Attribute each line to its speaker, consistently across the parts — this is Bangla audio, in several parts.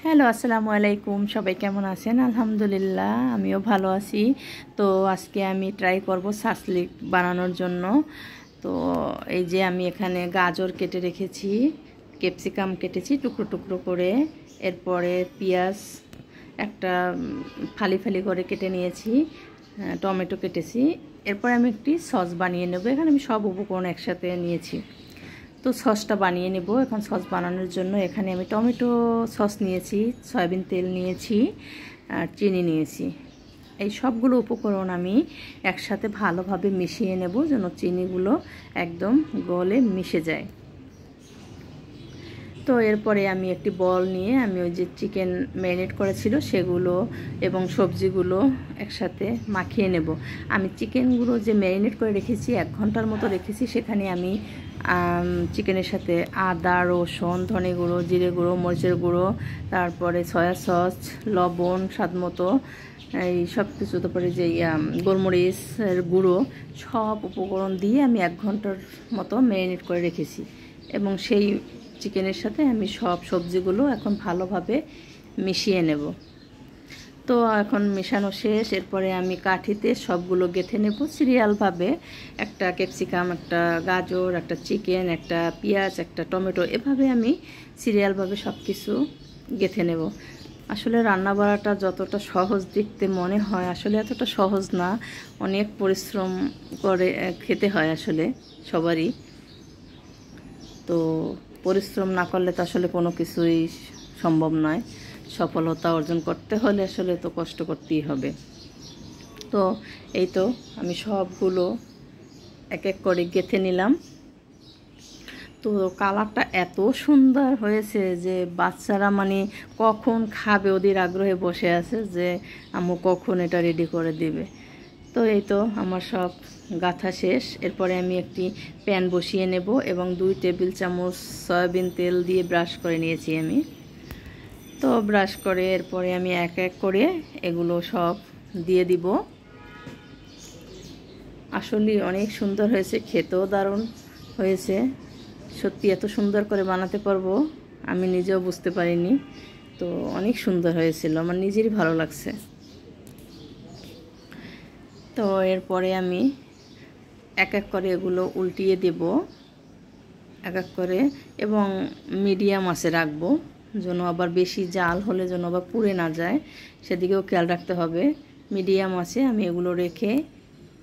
Speaker 1: হ্যালো, আসসালামু আলাইকুম। সবাই কেমন আছেন? আলহামদুলিল্লাহ, আমিও ভালো আছি। তো আজকে আমি ট্রাই করব সাসলিক বানানোর জন্য। তো এই যে আমি এখানে গাজর কেটে রেখেছি, ক্যাপসিকাম কেটেছি টুকরো টুকরো করে, এরপরে পেঁয়াজ একটা ফালি ফালি করে কেটে নিয়েছি, টমেটো কেটেছি। এরপরে আমি একটি সস বানিয়ে নেব। এখানে আমি সব উপকরণ একসাথে নিয়েছি। তো সসটা বানিয়ে নেব। এখন সস বানানোর জন্য এখানে আমি টমেটো সস নিয়েছি, সয়াবিন তেল নিয়েছি, আর চিনি নিয়েছি। এই সবগুলো উপকরণ আমি একসাথে ভালোভাবে মিশিয়ে নেব যেন চিনিগুলো একদম গলে মিশে যায়। তো এরপরে আমি একটি বল নিয়ে আমি ওই যে চিকেন ম্যারিনেট করেছিল সেগুলো এবং সবজিগুলো একসাথে মাখিয়ে নেব। আমি চিকেনগুলো যে ম্যারিনেট করে রেখেছি 1 ঘন্টার মতো রেখেছি, সেখানে আমি চিকেনের সাথে আদা, রসুন, ধনে গুঁড়ো, জিরে গুঁড়ো, মরিচের গুঁড়ো, তারপরে সয়া সস, লবণ স্বাদ মতো, এই সব কিছু, তারপরে যে গোলমরিচের গুঁড়ো, সব উপকরণ দিয়ে আমি 1 ঘন্টার মতো ম্যারিনেট করে রেখেছি। এবং সেই চিকেনের সাথে আমি সব সবজিগুলো এখন ভালোভাবে মিশিয়ে নেব। তো এখন মেশানো শেষ। এরপরে আমি কাঠিতে সবগুলো গেঁথে নেব সিরিয়ালভাবে। একটা ক্যাপসিকাম, একটা গাজর, একটা চিকেন, একটা পেঁয়াজ, একটা টমেটো, এভাবে আমি সিরিয়ালভাবে সব কিছু গেঁথে নেব। আসলে রান্না বাড়াটা যতটা সহজ দেখতে মনে হয়, আসলে এতটা সহজ না। অনেক পরিশ্রম করে খেতে হয় আসলে সবারই। তো পরিশ্রম না করলে তো আসলে কোনো কিছুই সম্ভব নয়। সফলতা অর্জন করতে হলে আসলে তো কষ্ট করতেই হবে। তো এই তো আমি সবগুলো এক এক করে গেঁথে নিলাম। তো কালারটা এত সুন্দর হয়েছে যে বাচ্চারা মানে কখন খাবে ওদের আগ্রহে বসে আছে যে আম্মু কখন এটা রেডি করে দিবে। তো এই তো আমার সব গাঁথা শেষ। এরপরে আমি একটি প্যান বসিয়ে নেব এবং 2 টেবিল চামচ সয়াবিন তেল দিয়ে ব্রাশ করে নিয়েছি আমি। তো ব্রাশ করে এরপরে আমি এক এক করে এগুলো সব দিয়ে দিব। আসলে অনেক সুন্দর হয়েছে, খেতেও দারুণ হয়েছে। সত্যি এত সুন্দর করে বানাতে পারবো আমি নিজেও বুঝতে পারিনি। তো অনেক সুন্দর হয়েছিল, আমার নিজেরই ভালো লাগছে। তো এরপরে আমি এক এক করে এগুলো উল্টিয়ে দেব এক এক করে, এবং মিডিয়াম আঁচে রাখবো যেন আবার বেশি জাল হলে যেন আবার পুড়ে না যায়, সেদিকেও খেয়াল রাখতে হবে। মিডিয়াম আঁচে আমি এগুলো রেখে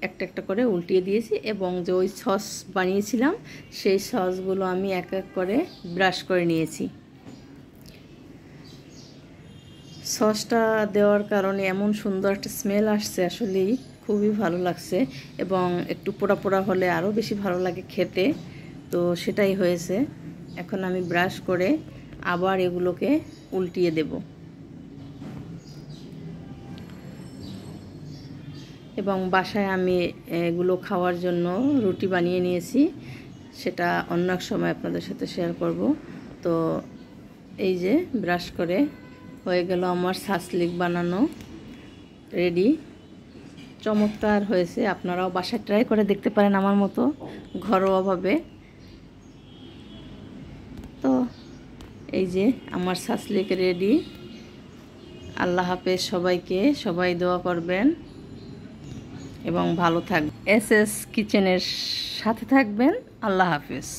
Speaker 1: একটা একটা করে উল্টিয়ে দিয়েছি, এবং যে ওই সস বানিয়েছিলাম সেই সসগুলো আমি এক এক করে ব্রাশ করে নিয়েছি। সসটা দেওয়ার কারণে এমন সুন্দর একটা স্মেল আসছে, আসলেই খুবই ভালো লাগছে। এবং একটু পোড়া পোড়া হলে আরও বেশি ভালো লাগে খেতে। তো সেটাই হয়েছে। এখন আমি ব্রাশ করে আবার এগুলোকে উল্টিয়ে দেব, এবং বাসায় আমি এগুলো খাওয়ার জন্য রুটি বানিয়ে নিয়েছি, সেটা অন্য এক সময় আপনাদের সাথে শেয়ার করব। তো এই যে ব্রাশ করে হয়ে গেল আমার সাসলিক বানানো রেডি। চমৎকার হয়েছে, আপনারাও বাসায় ট্রাই করে দেখতে পারেন আমার মতো ঘরোয়াভাবে। তো এই যে আমার সাসলিক রেডি। আল্লাহ হাফেজ সবাইকে, সবাই দোয়া করবেন এবং ভালো থাকবেন। এসএস কিচেনের সাথে থাকবেন। আল্লাহ হাফেজ।